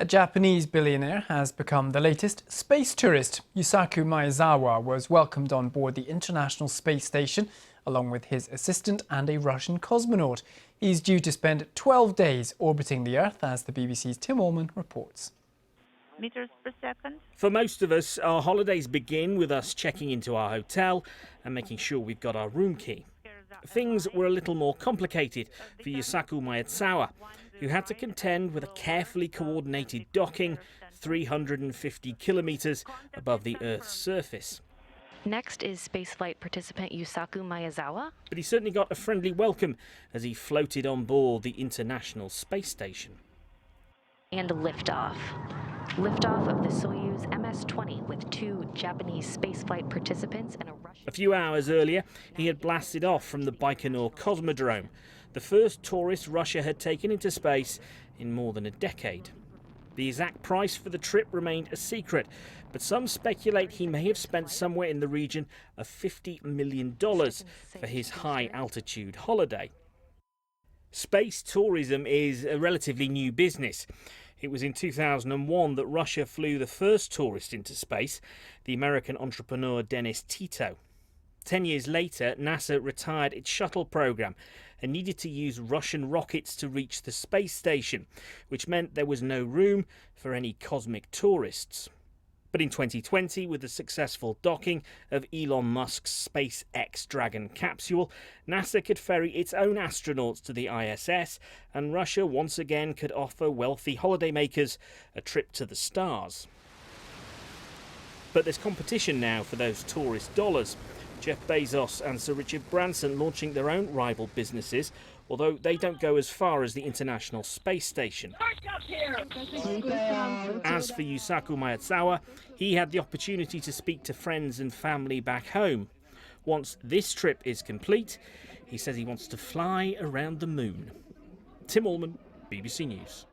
A Japanese billionaire has become the latest space tourist. Yusaku Maezawa was welcomed on board the International Space Station along with his assistant and a Russian cosmonaut. He's due to spend 12 days orbiting the Earth, as the BBC's Tim Allman reports. Meters per second. For most of us, our holidays begin with us checking into our hotel and making sure we've got our room key. Things were a little more complicated for Yusaku Maezawa, who had to contend with a carefully coordinated docking 350 kilometres above the Earth's surface. Next is spaceflight participant Yusaku Maezawa. But he certainly got a friendly welcome as he floated on board the International Space Station. And liftoff. Liftoff of the Soyuz MS-20 with 2 Japanese spaceflight participants and a Russian... A few hours earlier, he had blasted off from the Baikonur Cosmodrome, the first tourist Russia had taken into space in more than a decade. The exact price for the trip remained a secret, but some speculate he may have spent somewhere in the region of $50 million for his high-altitude holiday. Space tourism is a relatively new business. It was in 2001 that Russia flew the first tourist into space, the American entrepreneur Dennis Tito. 10 years later, NASA retired its shuttle program and needed to use Russian rockets to reach the space station, which meant there was no room for any cosmic tourists. But in 2020, with the successful docking of Elon Musk's SpaceX Dragon capsule, NASA could ferry its own astronauts to the ISS, and Russia once again could offer wealthy holidaymakers a trip to the stars. But there's competition now for those tourist dollars. Jeff Bezos and Sir Richard Branson launching their own rival businesses, although they don't go as far as the International Space Station. As for Yusaku Maezawa, he had the opportunity to speak to friends and family back home. Once this trip is complete, he says he wants to fly around the moon. Tim Allman, BBC News.